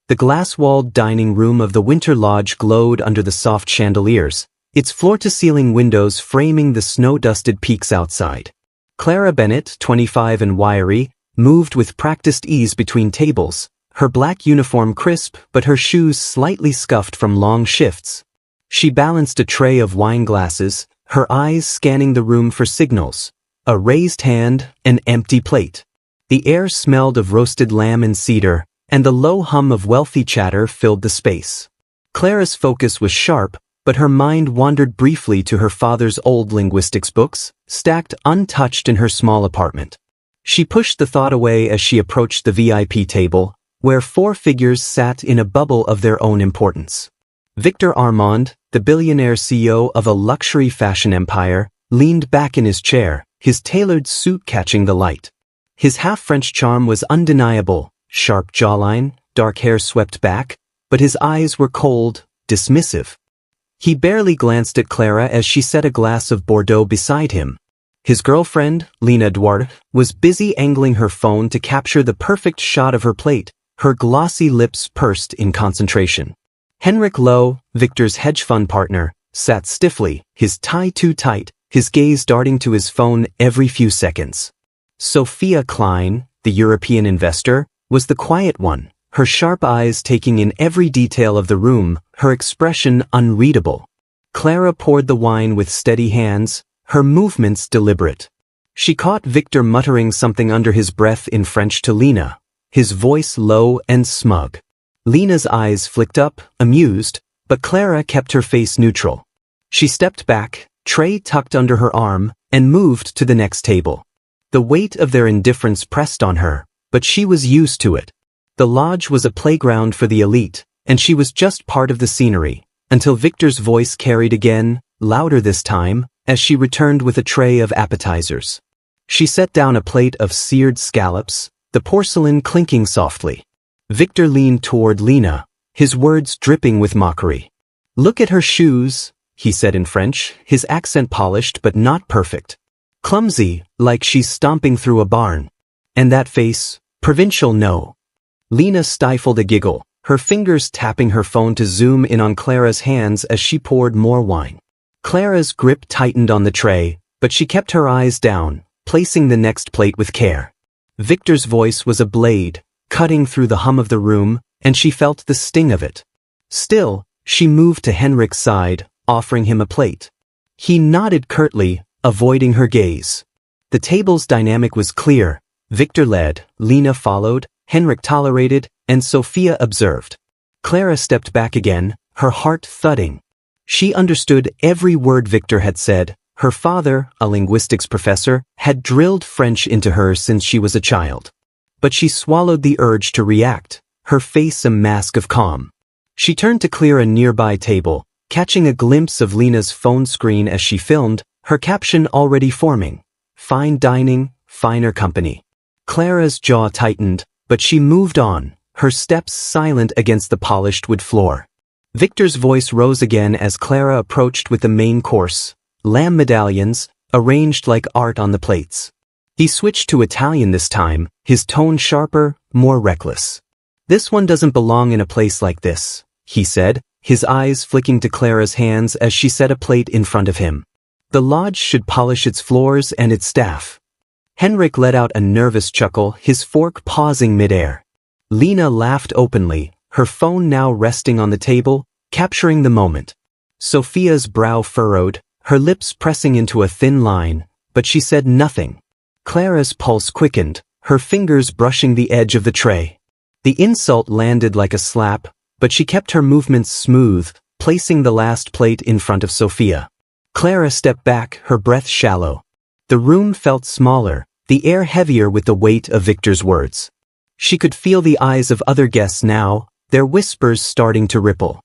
The glass-walled dining room of the Winter Lodge glowed under the soft chandeliers, its floor-to-ceiling windows framing the snow-dusted peaks outside. Clara Bennett, 25 and wiry, moved with practiced ease between tables, her black uniform crisp but her shoes slightly scuffed from long shifts. She balanced a tray of wine glasses, her eyes scanning the room for signals. A raised hand, an empty plate. The air smelled of roasted lamb and cedar, and the low hum of wealthy chatter filled the space. Clara's focus was sharp, but her mind wandered briefly to her father's old linguistics books, stacked untouched in her small apartment. She pushed the thought away as she approached the VIP table, where 4 figures sat in a bubble of their own importance. Victor Armand, the billionaire CEO of a luxury fashion empire, leaned back in his chair, his tailored suit catching the light. His half-French charm was undeniable, sharp jawline, dark hair swept back, but his eyes were cold, dismissive. He barely glanced at Clara as she set a glass of Bordeaux beside him. His girlfriend, Lena Duarte, was busy angling her phone to capture the perfect shot of her plate, her glossy lips pursed in concentration. Henrik Lowe, Victor's hedge fund partner, sat stiffly, his tie too tight, his gaze darting to his phone every few seconds. Sophia Klein, the European investor, was the quiet one, her sharp eyes taking in every detail of the room, her expression unreadable. Clara poured the wine with steady hands, her movements deliberate. She caught Victor muttering something under his breath in French to Lena, his voice low and smug. Lena's eyes flicked up, amused, but Clara kept her face neutral. She stepped back, tray tucked under her arm, and moved to the next table. The weight of their indifference pressed on her, but she was used to it. The lodge was a playground for the elite, and she was just part of the scenery, until Victor's voice carried again, louder this time, as she returned with a tray of appetizers. She set down a plate of seared scallops, the porcelain clinking softly. Victor leaned toward Lena, his words dripping with mockery. "Look at her shoes," he said in French, his accent polished but not perfect. "Clumsy, like she's stomping through a barn. And that face, provincial no." Lena stifled a giggle, her fingers tapping her phone to zoom in on Clara's hands as she poured more wine. Clara's grip tightened on the tray, but she kept her eyes down, placing the next plate with care. Victor's voice was a blade, cutting through the hum of the room, and she felt the sting of it. Still, she moved to Henrik's side, offering him a plate. He nodded curtly, avoiding her gaze. The table's dynamic was clear. Victor led, Lena followed, Henrik tolerated, and Sophia observed. Clara stepped back again, her heart thudding. She understood every word Victor had said. Her father, a linguistics professor, had drilled French into her since she was a child. But she swallowed the urge to react, her face a mask of calm. She turned to clear a nearby table, catching a glimpse of Lena's phone screen as she filmed, her caption already forming. "Fine dining, finer company." Clara's jaw tightened, but she moved on, her steps silent against the polished wood floor. Victor's voice rose again as Clara approached with the main course, lamb medallions, arranged like art on the plates. He switched to Italian this time, his tone sharper, more reckless. "This one doesn't belong in a place like this," he said, his eyes flicking to Clara's hands as she set a plate in front of him. "The lodge should polish its floors and its staff." Henrik let out a nervous chuckle, his fork pausing midair. Lena laughed openly, her phone now resting on the table, capturing the moment. Sophia's brow furrowed, her lips pressing into a thin line, but she said nothing. Clara's pulse quickened, her fingers brushing the edge of the tray. The insult landed like a slap, but she kept her movements smooth, placing the last plate in front of Sophia. Clara stepped back, her breath shallow. The room felt smaller, the air heavier with the weight of Victor's words. She could feel the eyes of other guests now, their whispers starting to ripple.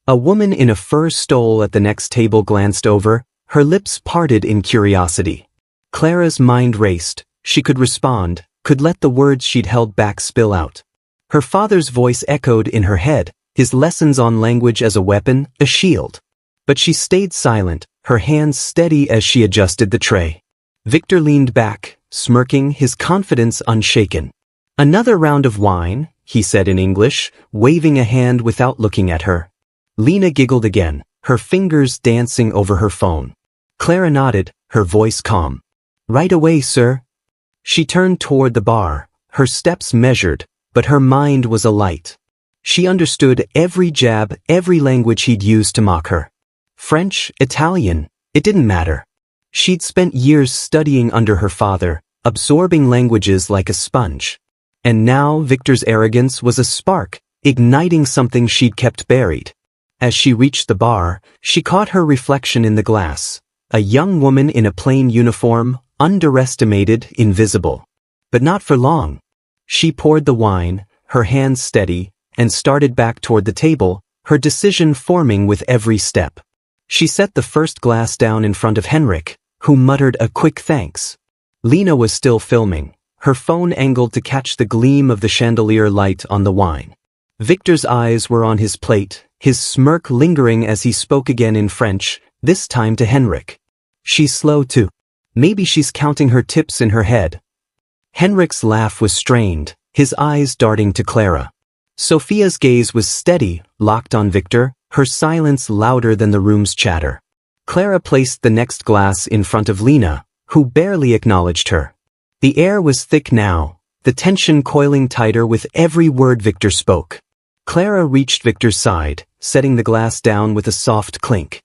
A woman in a fur stole at the next table glanced over, her lips parted in curiosity. Clara's mind raced. She could respond, could let the words she'd held back spill out. Her father's voice echoed in her head, his lessons on language as a weapon, a shield. But she stayed silent, her hands steady as she adjusted the tray. Victor leaned back, smirking, his confidence unshaken. Another round of wine, he said in English, waving a hand without looking at her. Lena giggled again, her fingers dancing over her phone. Clara nodded, her voice calm. Right away, sir. She turned toward the bar, her steps measured, but her mind was alight. She understood every jab, every language he'd used to mock her. French, Italian, it didn't matter. She'd spent years studying under her father, absorbing languages like a sponge. And now Victor's arrogance was a spark, igniting something she'd kept buried. As she reached the bar, she caught her reflection in the glass. A young woman in a plain uniform, underestimated, invisible. But not for long. She poured the wine, her hands steady, and started back toward the table, her decision forming with every step. She set the first glass down in front of Henrik, who muttered a quick thanks. Lena was still filming, her phone angled to catch the gleam of the chandelier light on the wine. Victor's eyes were on his plate, his smirk lingering as he spoke again in French, this time to Henrik. She's slow too. Maybe she's counting her tips in her head. Henrik's laugh was strained, his eyes darting to Clara. Sophia's gaze was steady, locked on Victor, her silence louder than the room's chatter. Clara placed the next glass in front of Lena, who barely acknowledged her. The air was thick now, the tension coiling tighter with every word Victor spoke. Clara reached Victor's side, setting the glass down with a soft clink.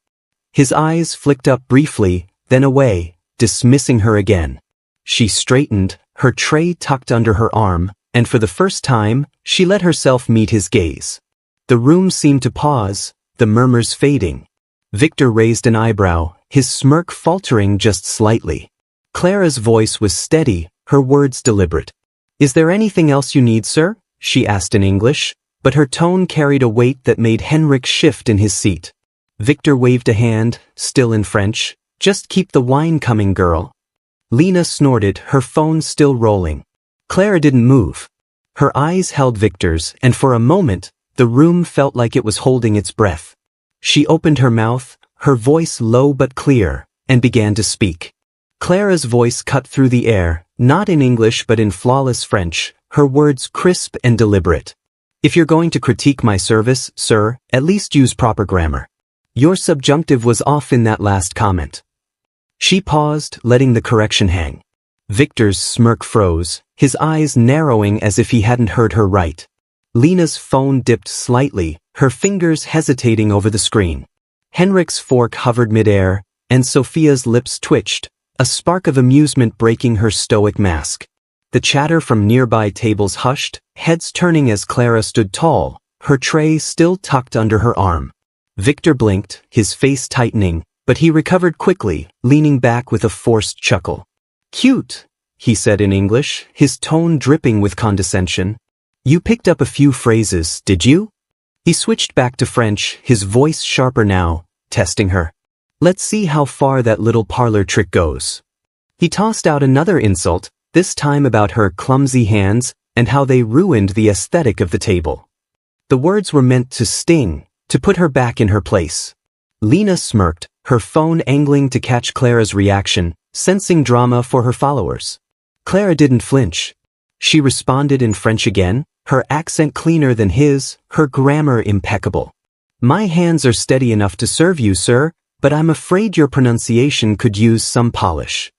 His eyes flicked up briefly, then away, dismissing her again. She straightened, her tray tucked under her arm, and for the first time, she let herself meet his gaze. The room seemed to pause, the murmurs fading. Victor raised an eyebrow, his smirk faltering just slightly. Clara's voice was steady, her words deliberate. "Is there anything else you need, sir?" she asked in English, but her tone carried a weight that made Henrik shift in his seat. Victor waved a hand, still in French. "Just keep the wine coming, girl." Lena snorted, her phone still rolling. Clara didn't move. Her eyes held Victor's, and for a moment, the room felt like it was holding its breath. She opened her mouth, her voice low but clear, and began to speak. Clara's voice cut through the air, not in English but in flawless French, her words crisp and deliberate. "If you're going to critique my service, sir, at least use proper grammar. Your subjunctive was off in that last comment." She paused, letting the correction hang. Victor's smirk froze, his eyes narrowing as if he hadn't heard her right. Lena's phone dipped slightly, her fingers hesitating over the screen. Henrik's fork hovered midair, and Sophia's lips twitched, a spark of amusement breaking her stoic mask. The chatter from nearby tables hushed, heads turning as Clara stood tall, her tray still tucked under her arm. Victor blinked, his face tightening, but he recovered quickly, leaning back with a forced chuckle. "Cute," he said in English, his tone dripping with condescension. "You picked up a few phrases, did you?" He switched back to French, his voice sharper now, testing her. "Let's see how far that little parlor trick goes." He tossed out another insult, this time about her clumsy hands and how they ruined the aesthetic of the table. The words were meant to sting, to put her back in her place. Lena smirked, her phone angling to catch Clara's reaction, sensing drama for her followers. Clara didn't flinch. She responded in French again, her accent cleaner than his, her grammar impeccable. "My hands are steady enough to serve you, sir, but I'm afraid your pronunciation could use some polish."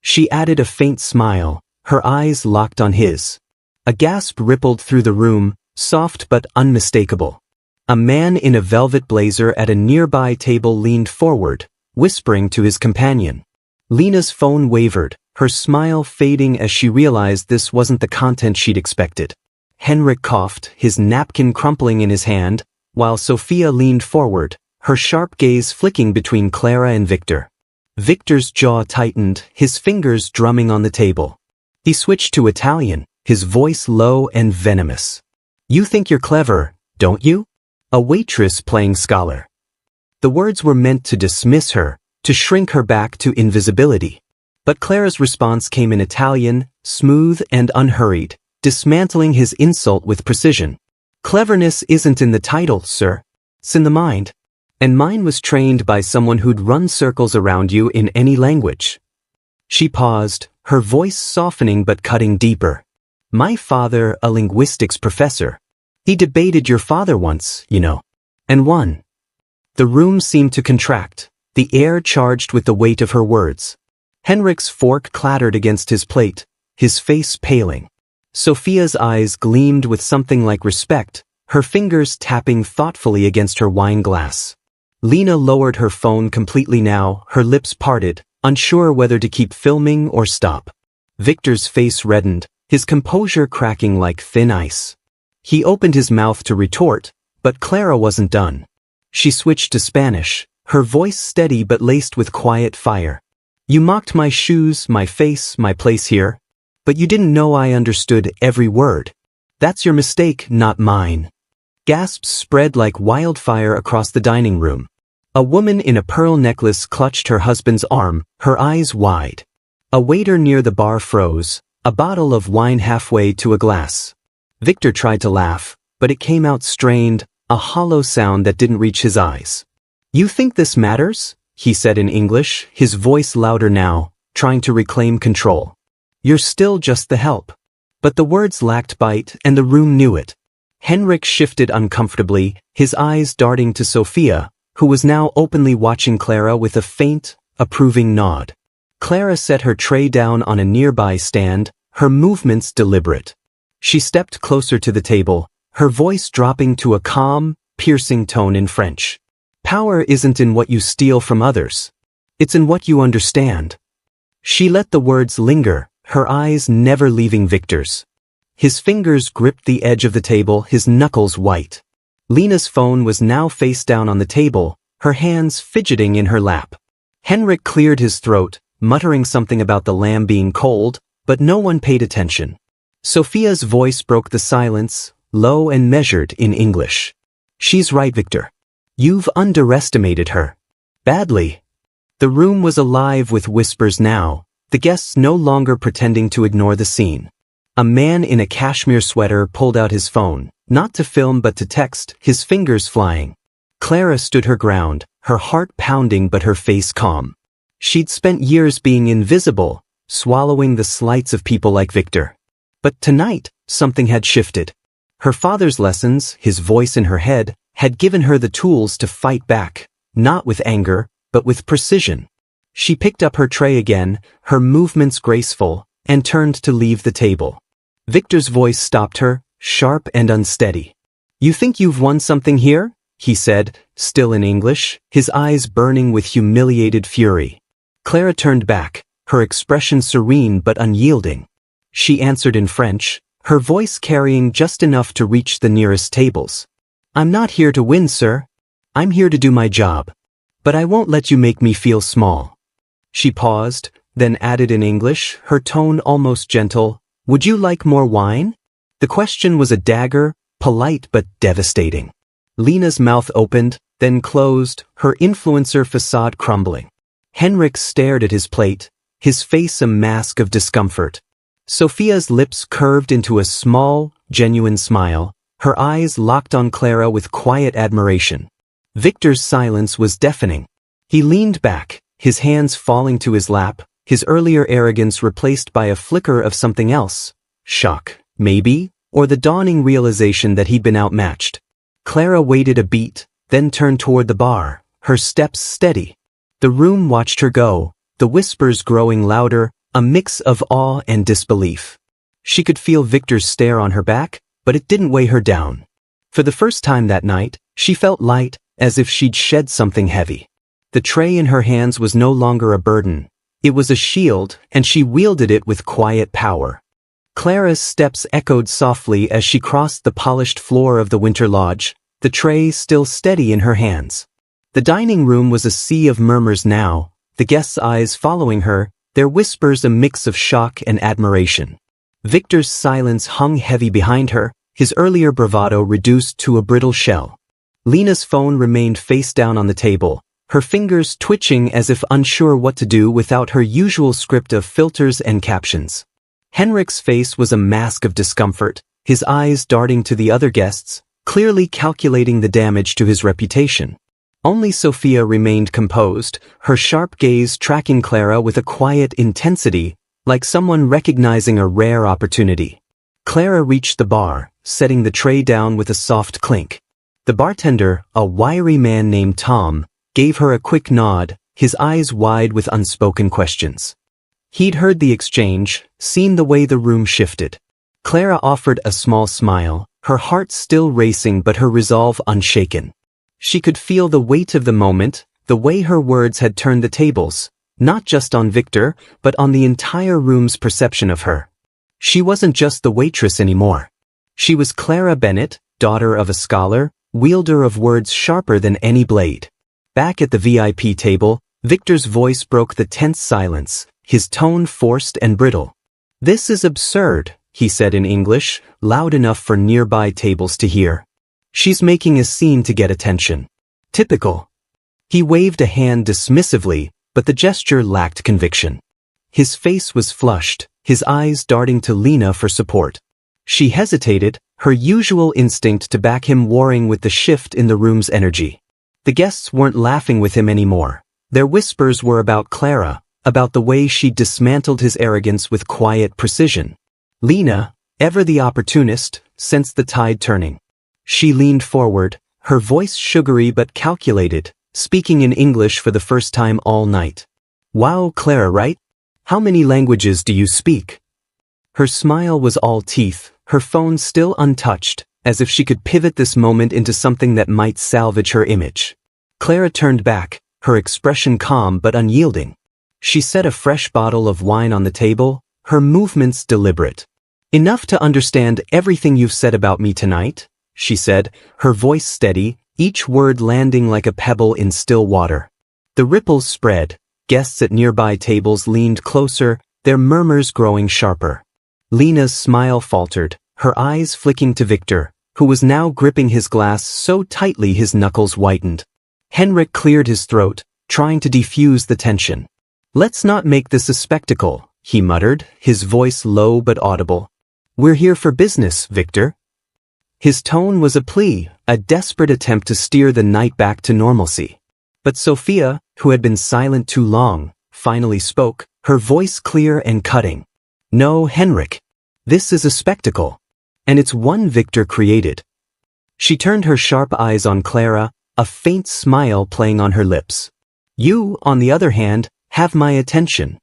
She added a faint smile, her eyes locked on his. A gasp rippled through the room, soft but unmistakable. A man in a velvet blazer at a nearby table leaned forward, whispering to his companion. Lena's phone wavered, her smile fading as she realized this wasn't the content she'd expected. Henrik coughed, his napkin crumpling in his hand, while Sophia leaned forward, her sharp gaze flicking between Clara and Victor. Victor's jaw tightened, his fingers drumming on the table. He switched to Italian, his voice low and venomous. "You think you're clever, don't you? A waitress playing scholar." The words were meant to dismiss her, to shrink her back to invisibility. But Clara's response came in Italian, smooth and unhurried, dismantling his insult with precision. "Cleverness isn't in the title, sir. It's in the mind. And mine was trained by someone who'd run circles around you in any language." She paused, her voice softening but cutting deeper. My father, a linguistics professor. He debated your father once, you know. And won. The room seemed to contract, the air charged with the weight of her words. Henrik's fork clattered against his plate, his face paling. Sophia's eyes gleamed with something like respect, her fingers tapping thoughtfully against her wine glass. Lena lowered her phone completely now, her lips parted, unsure whether to keep filming or stop. Victor's face reddened, his composure cracking like thin ice. He opened his mouth to retort, but Clara wasn't done. She switched to Spanish, her voice steady but laced with quiet fire. You mocked my shoes, my face, my place here. But you didn't know I understood every word. That's your mistake, not mine. Gasps spread like wildfire across the dining room. A woman in a pearl necklace clutched her husband's arm, her eyes wide. A waiter near the bar froze, a bottle of wine halfway to a glass. Victor tried to laugh, but it came out strained, a hollow sound that didn't reach his eyes. You think this matters? He said in English, his voice louder now, trying to reclaim control. You're still just the help. But the words lacked bite, and the room knew it. Henrik shifted uncomfortably, his eyes darting to Sophia, who was now openly watching Clara with a faint, approving nod. Clara set her tray down on a nearby stand, her movements deliberate. She stepped closer to the table, her voice dropping to a calm, piercing tone in French. Power isn't in what you steal from others. It's in what you understand. She let the words linger, her eyes never leaving Victor's. His fingers gripped the edge of the table, his knuckles white. Lena's phone was now face down on the table, her hands fidgeting in her lap. Henrik cleared his throat, muttering something about the lamb being cold, but no one paid attention. Sophia's voice broke the silence, low and measured in English. She's right, Victor. You've underestimated her. Badly. The room was alive with whispers now, the guests no longer pretending to ignore the scene. A man in a cashmere sweater pulled out his phone, not to film but to text, his fingers flying. Clara stood her ground, her heart pounding but her face calm. She'd spent years being invisible, swallowing the slights of people like Victor. But tonight, something had shifted. Her father's lessons, his voice in her head, had given her the tools to fight back, not with anger, but with precision. She picked up her tray again, her movements graceful, and turned to leave the table. Victor's voice stopped her, sharp and unsteady. You think you've won something here? He said, still in English, his eyes burning with humiliated fury. Clara turned back, her expression serene but unyielding. She answered in French, her voice carrying just enough to reach the nearest tables. I'm not here to win, sir. I'm here to do my job. But I won't let you make me feel small. She paused, then added in English, her tone almost gentle, Would you like more wine? The question was a dagger, polite but devastating. Lena's mouth opened, then closed, her influencer facade crumbling. Henrik stared at his plate, his face a mask of discomfort. Sophia's lips curved into a small, genuine smile, her eyes locked on Clara with quiet admiration. Victor's silence was deafening. He leaned back, his hands falling to his lap, his earlier arrogance replaced by a flicker of something else. Shock, maybe, or the dawning realization that he'd been outmatched. Clara waited a beat, then turned toward the bar, her steps steady. The room watched her go, the whispers growing louder, a mix of awe and disbelief. She could feel Victor's stare on her back, but it didn't weigh her down. For the first time that night, she felt light, as if she'd shed something heavy. The tray in her hands was no longer a burden. It was a shield, and she wielded it with quiet power. Clara's steps echoed softly as she crossed the polished floor of the Winter Lodge, the tray still steady in her hands. The dining room was a sea of murmurs now, the guests' eyes following her, their whispers a mix of shock and admiration. Victor's silence hung heavy behind her, his earlier bravado reduced to a brittle shell. Lena's phone remained face down on the table, her fingers twitching as if unsure what to do without her usual script of filters and captions. Henrik's face was a mask of discomfort, his eyes darting to the other guests, clearly calculating the damage to his reputation. Only Sophia remained composed, her sharp gaze tracking Clara with a quiet intensity, like someone recognizing a rare opportunity. Clara reached the bar, setting the tray down with a soft clink. The bartender, a wiry man named Tom, gave her a quick nod, his eyes wide with unspoken questions. He'd heard the exchange, seen the way the room shifted. Clara offered a small smile, her heart still racing but her resolve unshaken. She could feel the weight of the moment, the way her words had turned the tables, not just on Victor, but on the entire room's perception of her. She wasn't just the waitress anymore. She was Clara Bennett, daughter of a scholar, wielder of words sharper than any blade. Back at the VIP table, Victor's voice broke the tense silence, his tone forced and brittle. "This is absurd," he said in English, loud enough for nearby tables to hear. "She's making a scene to get attention. Typical." He waved a hand dismissively, but the gesture lacked conviction. His face was flushed, his eyes darting to Lena for support. She hesitated, her usual instinct to back him warring with the shift in the room's energy. The guests weren't laughing with him anymore. Their whispers were about Clara, about the way she dismantled his arrogance with quiet precision. Lena, ever the opportunist, sensed the tide turning. She leaned forward, her voice sugary but calculated, speaking in English for the first time all night. "Wow, Clara, right? How many languages do you speak?" Her smile was all teeth, her phone still untouched, as if she could pivot this moment into something that might salvage her image. Clara turned back, her expression calm but unyielding. She set a fresh bottle of wine on the table, her movements deliberate. "Enough to understand everything you've said about me tonight," she said, her voice steady, each word landing like a pebble in still water. The ripples spread, guests at nearby tables leaned closer, their murmurs growing sharper. Lena's smile faltered, her eyes flicking to Victor, who was now gripping his glass so tightly his knuckles whitened. Henrik cleared his throat, trying to defuse the tension. "Let's not make this a spectacle," he muttered, his voice low but audible. "We're here for business, Victor." His tone was a plea, a desperate attempt to steer the night back to normalcy. But Sophia, who had been silent too long, finally spoke, her voice clear and cutting. "No, Henrik. This is a spectacle. And it's one Victor created." She turned her sharp eyes on Clara, a faint smile playing on her lips. "You, on the other hand, have my attention."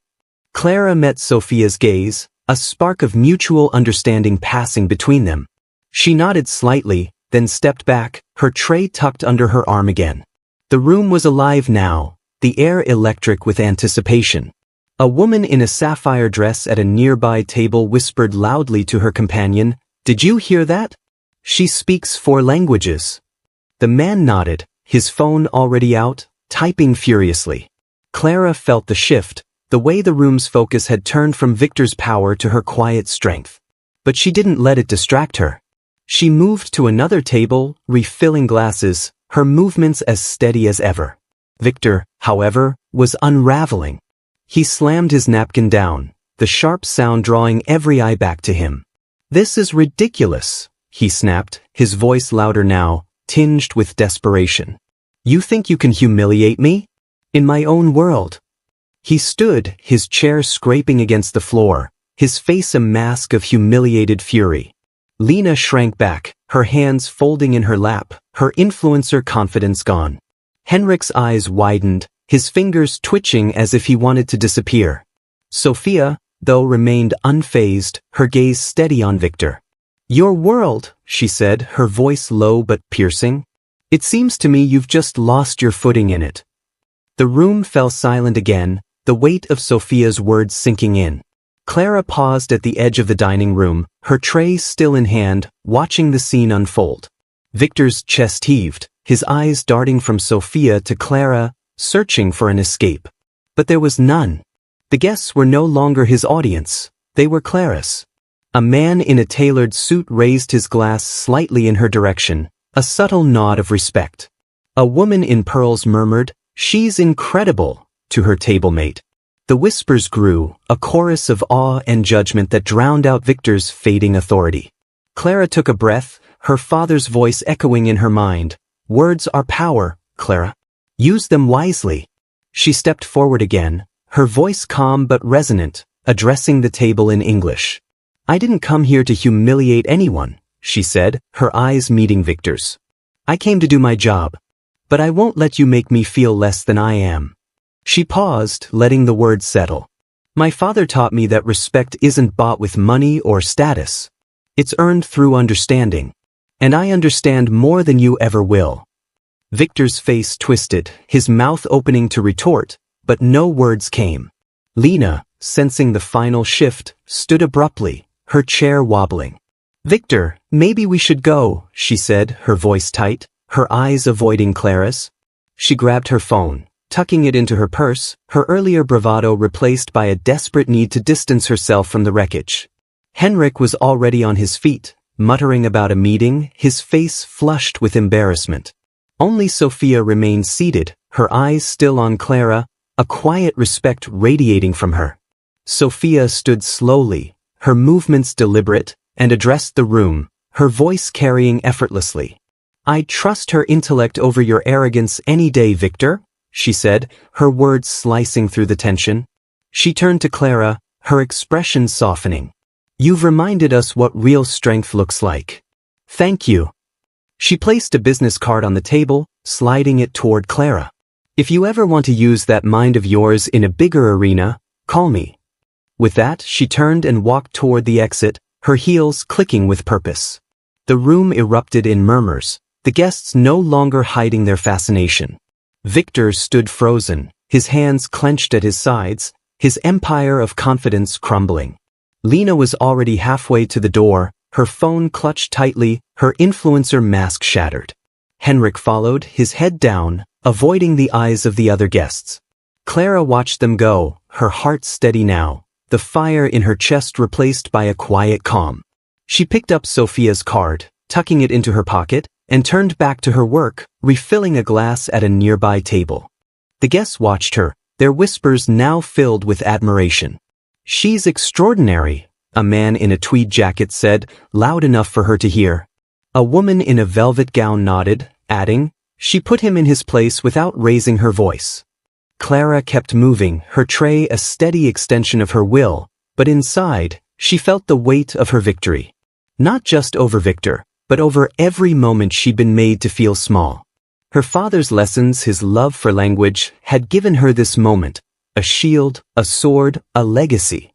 Clara met Sophia's gaze, a spark of mutual understanding passing between them. She nodded slightly, then stepped back, her tray tucked under her arm again. The room was alive now, the air electric with anticipation. A woman in a sapphire dress at a nearby table whispered loudly to her companion, "Did you hear that? She speaks 4 languages." The man nodded, his phone already out, typing furiously. Clara felt the shift, the way the room's focus had turned from Victor's power to her quiet strength. But she didn't let it distract her. She moved to another table, refilling glasses, her movements as steady as ever. Victor, however, was unraveling. He slammed his napkin down, the sharp sound drawing every eye back to him. "This is ridiculous," he snapped, his voice louder now, tinged with desperation. "You think you can humiliate me? In my own world?" He stood, his chair scraping against the floor, his face a mask of humiliated fury. Lena shrank back, her hands folding in her lap, her influencer confidence gone. Henrik's eyes widened, his fingers twitching as if he wanted to disappear. Sophia, though, remained unfazed, her gaze steady on Victor. "Your world," she said, her voice low but piercing. "It seems to me you've just lost your footing in it." The room fell silent again, the weight of Sophia's words sinking in. Clara paused at the edge of the dining room, her tray still in hand, watching the scene unfold. Victor's chest heaved, his eyes darting from Sophia to Clara, searching for an escape. But there was none. The guests were no longer his audience, they were Clara's. A man in a tailored suit raised his glass slightly in her direction, a subtle nod of respect. A woman in pearls murmured, "She's incredible," to her table-mate. The whispers grew, a chorus of awe and judgment that drowned out Victor's fading authority. Clara took a breath, her father's voice echoing in her mind. "Words are power, Clara. Use them wisely." She stepped forward again, her voice calm but resonant, addressing the table in English. I didn't come here to humiliate anyone, she said, her eyes meeting Victor's. I came to do my job. But I won't let you make me feel less than I am. She paused, letting the words settle. My father taught me that respect isn't bought with money or status. It's earned through understanding. And I understand more than you ever will. Victor's face twisted, his mouth opening to retort, but no words came. Lena, sensing the final shift, stood abruptly, her chair wobbling. Victor, maybe we should go, she said, her voice tight, her eyes avoiding Clara's. She grabbed her phone, tucking it into her purse, her earlier bravado replaced by a desperate need to distance herself from the wreckage. Henrik was already on his feet, muttering about a meeting, his face flushed with embarrassment. Only Sophia remained seated, her eyes still on Clara, a quiet respect radiating from her. Sophia stood slowly, her movements deliberate, and addressed the room, her voice carrying effortlessly. I trust her intellect over your arrogance any day, Victor, she said, her words slicing through the tension. She turned to Clara, her expression softening. You've reminded us what real strength looks like. Thank you. She placed a business card on the table, sliding it toward Clara. If you ever want to use that mind of yours in a bigger arena, call me. With that, she turned and walked toward the exit, her heels clicking with purpose. The room erupted in murmurs, the guests no longer hiding their fascination. Victor stood frozen, his hands clenched at his sides, his empire of confidence crumbling. Lena was already halfway to the door, her phone clutched tightly, her influencer mask shattered. Henrik followed, his head down, avoiding the eyes of the other guests. Clara watched them go, her heart steady now, the fire in her chest replaced by a quiet calm. She picked up Sophia's card, tucking it into her pocket, and turned back to her work, refilling a glass at a nearby table. The guests watched her, their whispers now filled with admiration. She's extraordinary, a man in a tweed jacket said, loud enough for her to hear. A woman in a velvet gown nodded, adding, she put him in his place without raising her voice. Clara kept moving, her tray a steady extension of her will, but inside, she felt the weight of her victory. Not just over Victor, but over every moment she'd been made to feel small. Her father's lessons, his love for language, had given her this moment, a shield, a sword, a legacy.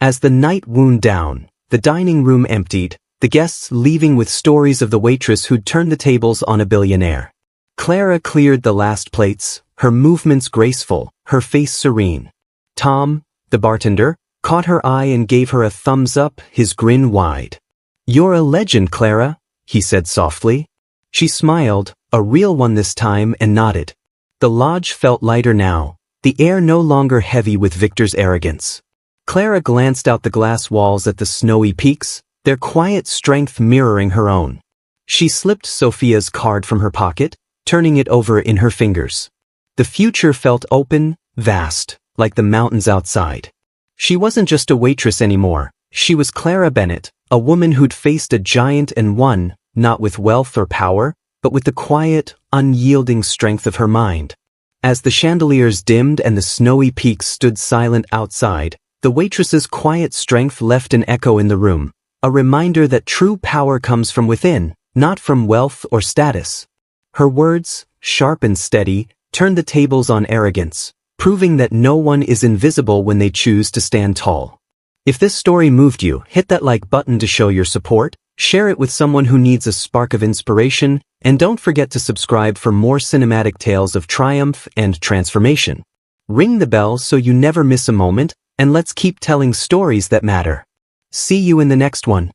As the night wound down, the dining room emptied, the guests leaving with stories of the waitress who'd turned the tables on a billionaire. Clara cleared the last plates, her movements graceful, her face serene. Tom, the bartender, caught her eye and gave her a thumbs up, his grin wide. You're a legend, Clara, he said softly. She smiled, a real one this time, and nodded. The lodge felt lighter now, the air no longer heavy with Victor's arrogance. Clara glanced out the glass walls at the snowy peaks, their quiet strength mirroring her own. She slipped Sophia's card from her pocket, turning it over in her fingers. The future felt open, vast, like the mountains outside. She wasn't just a waitress anymore, she was Clara Bennett, a woman who'd faced a giant and won, not with wealth or power, but with the quiet, unyielding strength of her mind. As the chandeliers dimmed and the snowy peaks stood silent outside, the waitress's quiet strength left an echo in the room, a reminder that true power comes from within, not from wealth or status. Her words, sharp and steady, turned the tables on arrogance, proving that no one is invisible when they choose to stand tall. If this story moved you, hit that like button to show your support, share it with someone who needs a spark of inspiration, and don't forget to subscribe for more cinematic tales of triumph and transformation. Ring the bell so you never miss a moment, and let's keep telling stories that matter. See you in the next one.